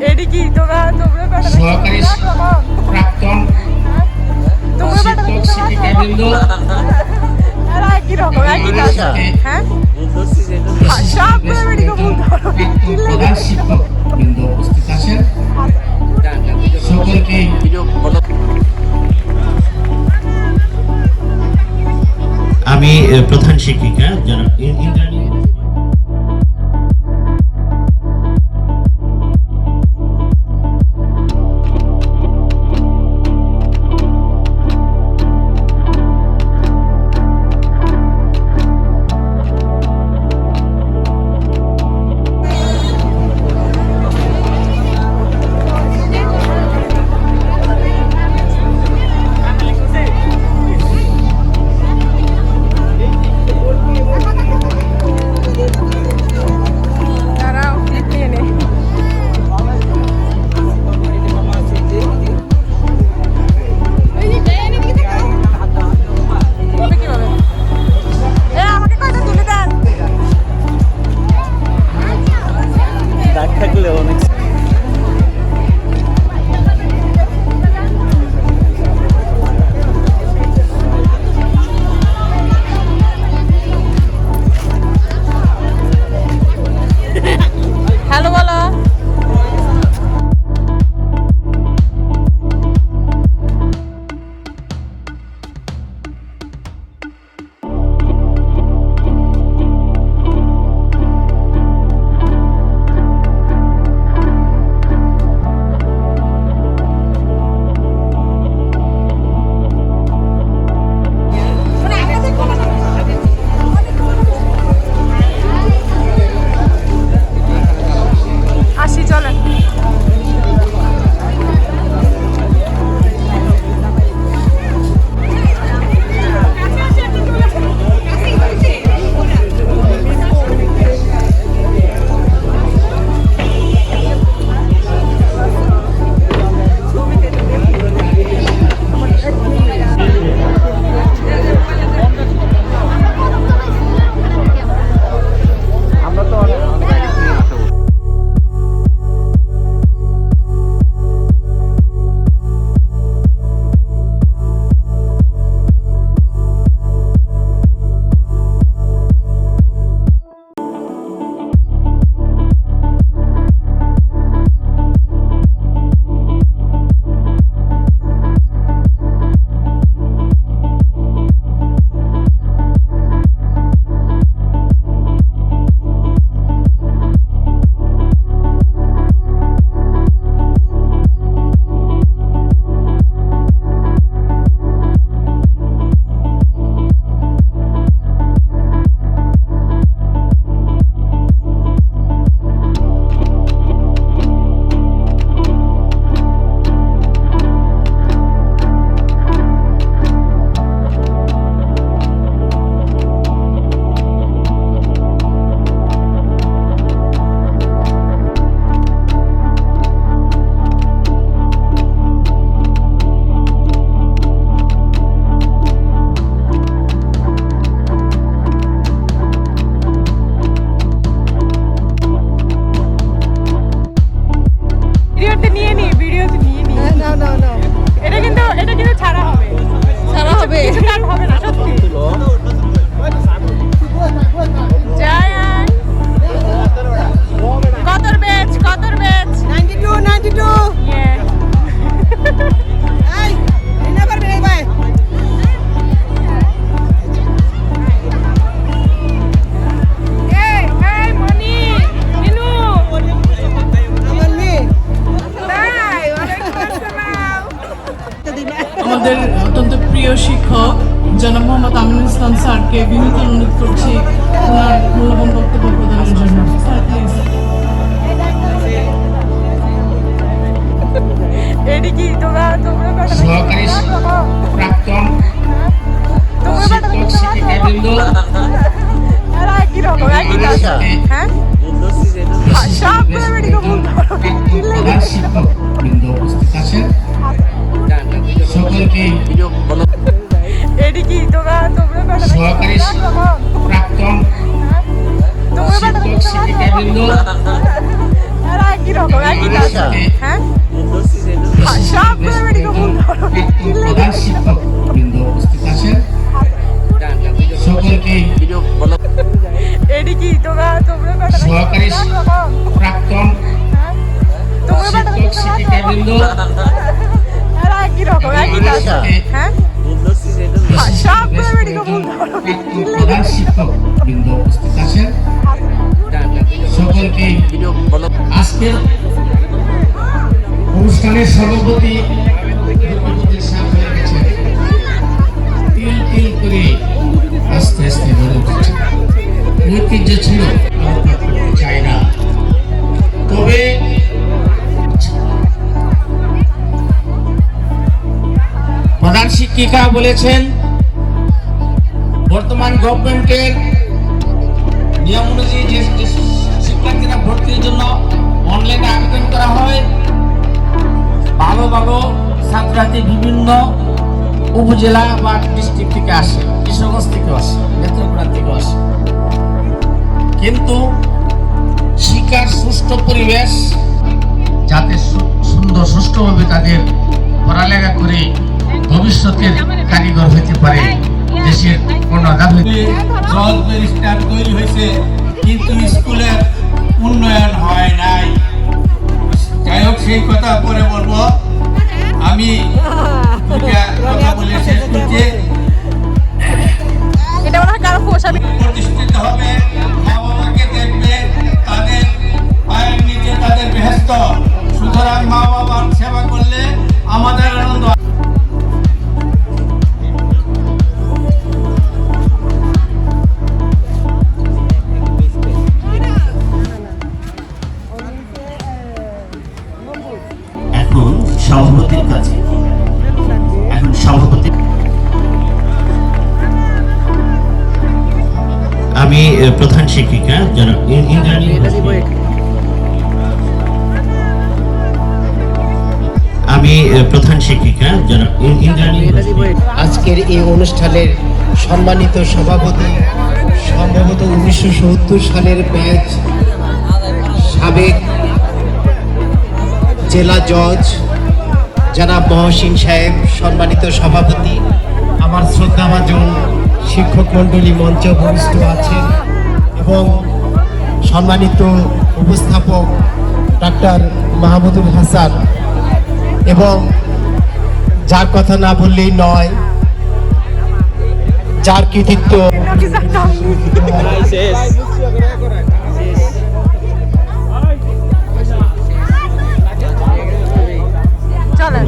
এডি কি তোমরা সহকারী প্রাক্তন শিক্ষক শিক্ষিকাবৃন্দ এরা কি রকম একই কাজ হ্যাঁ সবগুলো মেডিকেল প্রধান শিক্ষক বৃন্দ উপস্থিত আছেন সকলকে আমি প্রধান শিক্ষিকা যারা ইন্টারনি আমাদের অত্যন্ত প্রিয় শিক্ষক জনাব মোহাম্মদ আমিনুল ইসলাম স্যারকে বিনীত অনুরোধ করছি ওনার মূল্যবান বক্তব্য প্রদানের জন্য। Sir please. এডি কি তোমরা সহকারী প্রাক্তন শিক্ষক শিক্ষিকাবৃন্দ এরা কি রকম একই কাজ হ্যাঁ সবগুলো মেডিকেল প্রধান শিক্ষক বৃন্দ উপস্থিত আছেন সকলকে এডি কি তোমরা সহকারী প্রাক্তন শিক্ষক শিক্ষিকাবৃন্দ এরা কি রকম একই আছে হ্যাঁ সবগুলো মেডিকেল বন্ধ করো একটু প্রধান শিক্ষক বৃন্দ উপস্থিত আছেন সকলকে এডি কি তোমরা সহকারী প্রাক্তন শিক্ষক শিক্ষিকা বৃন্দ এরা একই রকম একই কাজ হ্যাঁ সবগুলো মেডিকেল বন্ধ করো একটু প্রধান শিক্ষক বৃন্দ উপস্থিত আছেন সকলকে আজকের অনুষ্ঠানের সভাপতি তিল তিল করে আস্তে আস্তে গড়ে উঠেছে ঐতিহ্য ছিল চাই না তবে প্রধান শিক্ষিকা বলেছেন বর্তমান গভর্নমেন্টের নিয়ম অনুযায়ী যে শিক্ষার্থীরা ভর্তির জন্য অনলাইনে আবেদন করা হয় ভালো ভালো ছাত্রছাত্রী বিভিন্ন উপজেলা বা ডিস্ট্রিক্ট থেকে আসে কিশোরগঞ্জ থেকেও আসে নেত্রকোনা থেকেও আসে কিন্তু শিক্ষার সুষ্ঠু পরিবেশ যাতে সুন্দর সুষ্ঠুভাবে তাদের পড়ালেখা করে ভবিষ্যতের কারিগর হতে পারে দেশের কর্ণধার হতে জজ ব্যারিস্টার তৈরি হয়েছে কিন্তু স্কুলের উন্নয়ন হয় নাই যাই হোক সেই কথা পরে বলবো আমি দুইটা কথা বলে শেষ করছি এটা মনে হয় কারো পোষাবে প্রতিষ্ঠিত হবে মা বাবাকে দেখবে তাদের পায়ের নিচে তাদের বেহেস্ত সুতরাং মা বাবার সেবা করলে আমাদের আনন্দ এখন সভাপতির কাছে এখন সভাপতি আমি প্রধান শিক্ষিকা যারা ইন্দ্রাণী আমি প্রধান শিক্ষিকা যারা ইন্দ্রাণী আজকের এই অনুষ্ঠানের সম্মানিত সভাপতি সম্ভবত 1970 সালের ব্যাচ সাবেক জেলা জজ জনাব মহসিন সাহেব, সম্মানিত সভাপতি, আমার শ্রদ্ধাভাজন শিক্ষক মণ্ডলী মঞ্চ উপবিষ্ট আছেন এবং সম্মানিত উপস্থাপক ডাক্তার মাহমুদুল হাসান এবং যার কথা না বললেই নয়, যার কৃতিত্ব চলেন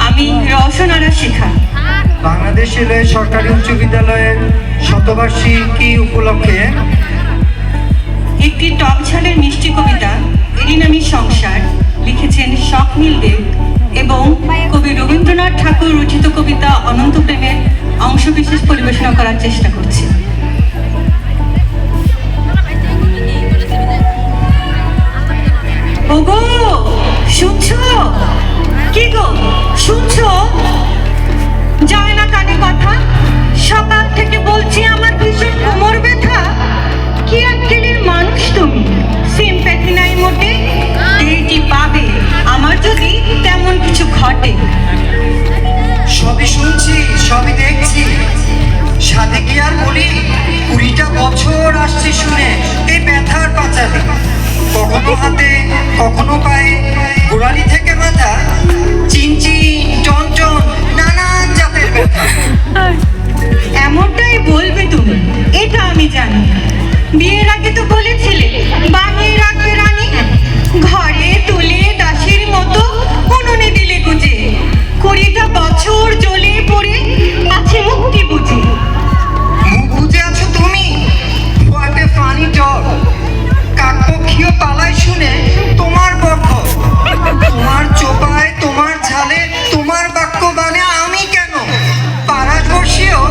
আমি রওশন আরা শিখা বাংলাদেশ রেলওয়ে সরকারি উচ্চ বিদ্যালয়ের শতবার্ষিকী উপলক্ষে একটি টক ঝালের মিষ্টি কবিতা এরই নামই সংসার লিখেছেন স্বপ্নীল দেব এবং কবি রবীন্দ্রনাথ ঠাকুর রচিত কবিতা অনন্ত প্রেমের অংশবিশেষ পরিবেশনা করার চেষ্টা করছি। ওগো শুনছো? কি গো শুনছো? যায় না কানে কথা, সকাল থেকে বলছি আমার ভীষণ কোমর ব্যথা। কি আক্কেলের মানুষ তুমি, সিম্প্যাথি নাই মোটে, এইটি পাবে আমার যদি তেমন কিছু ঘটে। সবই শুনছি, সবই দেখছি, সাথে কি আর বলি 20টা বছর আসছি শুনে এই ব্যথার পাঁচালে, কখনো হাতে কখনো পায়ে, গোড়ালি থেকে মাথা, চিনচিন চঞ্চন নানান জাতের ব্যথা। এমনটাই বলবে তুমি, এটা আমি জানি। বিয়ের আগে তো বলেছিলে বানিয়ে রাখবে রানী, ঘরে তুলে দাসীর মতো উনুনে দিলে গুজে। 20টা বছর জ্বলে পড়ে আছে মুক্তি বুঝে। মুখ বুঝে আছো তুমি, হোয়াট এ ফানি টক। কাকপক্ষীয় পালাই শুনে তোমার পক্ষ, তোমার চোপায় তোমার ঝালে তোমার বাক্য বানে আমি কেন পাড়ার বসেও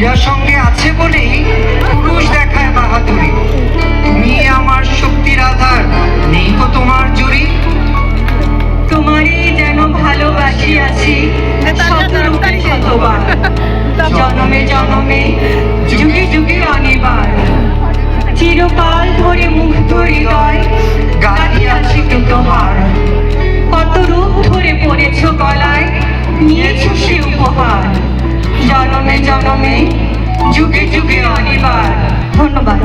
নারীরা সঙ্গে আছে বলেই পুরুষ দেখায় বাহাদুরি। তুমি আমার শক্তির আধার, নেই তো তোমার জুড়ি। তোমারই যেন ভালোবাসি আছি শতরূপে শতবার, জনমে জনমে যুগে যুগে অনিবার। চিরকাল ধরে মুগ্ধ হৃদয় গালি আছি তোমার। কত রূপ ধরে পড়েছ গলায়, নিয়েছ সে উপহার। জনমে জনমে যুগে যুগে অনিবার। ধন্যবাদ।